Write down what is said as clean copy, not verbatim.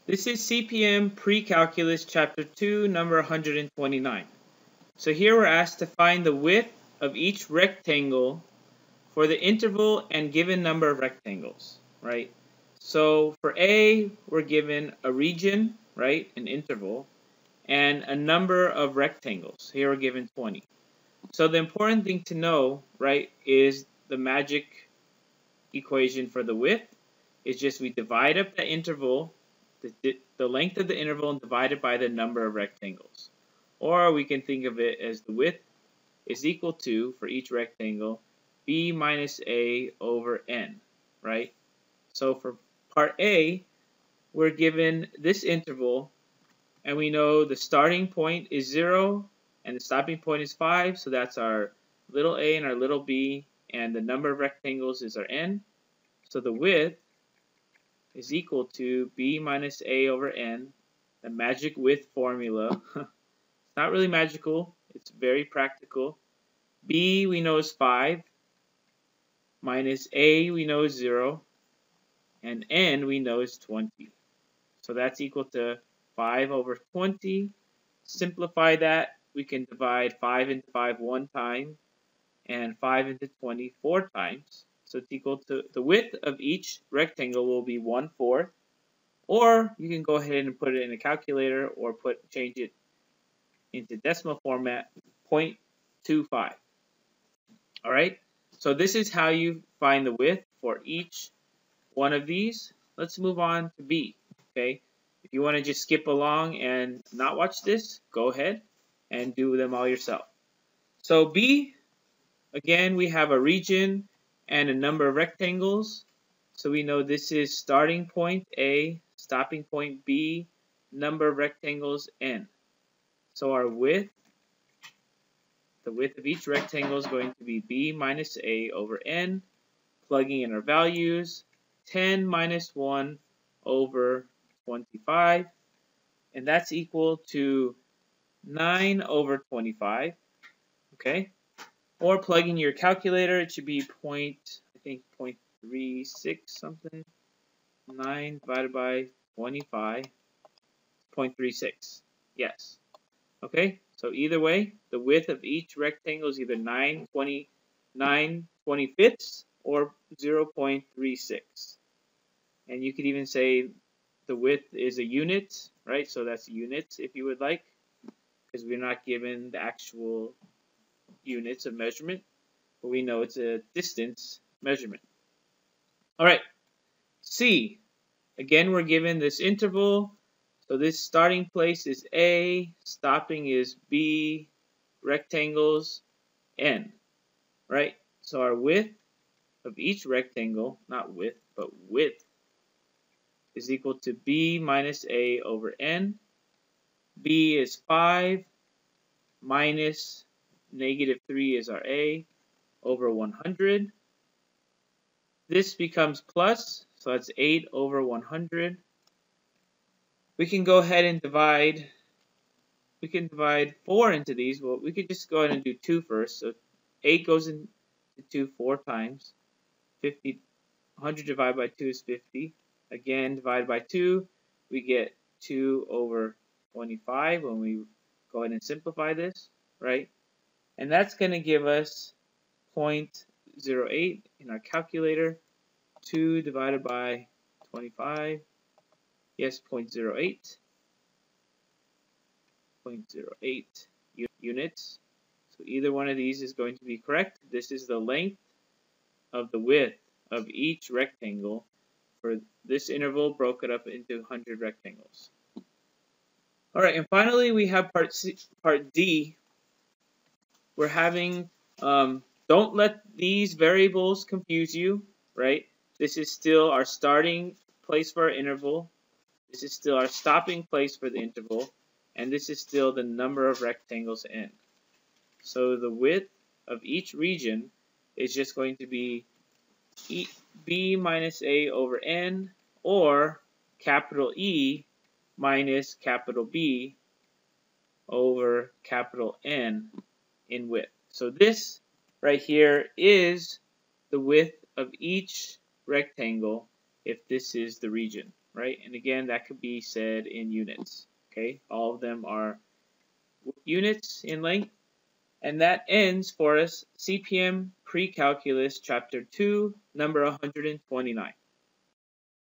This is CPM Precalculus Chapter 2, number 129. So here we're asked to find the width of each rectangle for the interval and given number of rectangles, right? So for A, we're given a region, right, an interval, and a number of rectangles. Here we're given 20. So the important thing to know, right, is the magic equation for the width is just we divide up the interval, the length of the interval, and divide it by the number of rectangles. Or we can think of it as the width is equal to, for each rectangle, b minus a over n, right? So for part A, we're given this interval, and we know the starting point is 0, and the stopping point is 5, so that's our little a and our little b, and the number of rectangles is our n. So the width is equal to b minus a over n, the magic width formula. It's not really magical, it's very practical. B we know is 5, minus a we know is 0, and n we know is 20. So that's equal to 5 over 20. Simplify that, we can divide 5 into 5 one time, and 5 into 20 4 times. So it's equal to, the width of each rectangle will be 1/4, or you can go ahead and put it in a calculator or change it into decimal format, 0.25. Alright, so this is how you find the width for each one of these. Let's move on to B. Okay, if you want to just skip along and not watch this, go ahead and do them all yourself. So B, again, we have a region and a number of rectangles. So we know this is starting point A, stopping point B, number of rectangles n. So our width, the width of each rectangle is going to be b minus a over n, plugging in our values, 10 minus 1 over 25, and that's equal to 9 over 25, okay? Or plug in your calculator, it should be 0.36 something. 9 divided by 25, 0.36. Yes. Okay, so either way, the width of each rectangle is either 9 25ths or 0.36. And you could even say the width is a unit, right? So that's units if you would like, because we're not given the actual units of measurement, but we know it's a distance measurement. All right, C. Again, we're given this interval. So this starting place is A, stopping is B, rectangles n, right? So our width of each rectangle, not width, but width, is equal to b minus a over n. B is 5, minus -3 is our a, over 100. This becomes plus, so that's 8 over 100. We can go ahead and divide 4 into these. Well, we could just go ahead and do 2 first. So 8 goes into 2 4 times. 100 divided by 2 is 50. Again, divided by 2, we get 2 over 25 when we go ahead and simplify this, right? And that's going to give us 0.08 in our calculator. 2 divided by 25. Yes, 0.08. 0.08 units. So either one of these is going to be correct. This is the length of the width of each rectangle for this interval broken up into 100 rectangles. All right, and finally we have part D. We're having, don't let these variables confuse you, right? This is still our starting place for our interval. This is still our stopping place for the interval, and this is still the number of rectangles n. So the width of each region is just going to be b minus a over n, or capital E minus capital B over capital N in width. So this right here is the width of each rectangle if this is the region, right? And again, that could be said in units, okay? All of them are units in length. And that ends for us CPM Precalculus Chapter 2, number 129.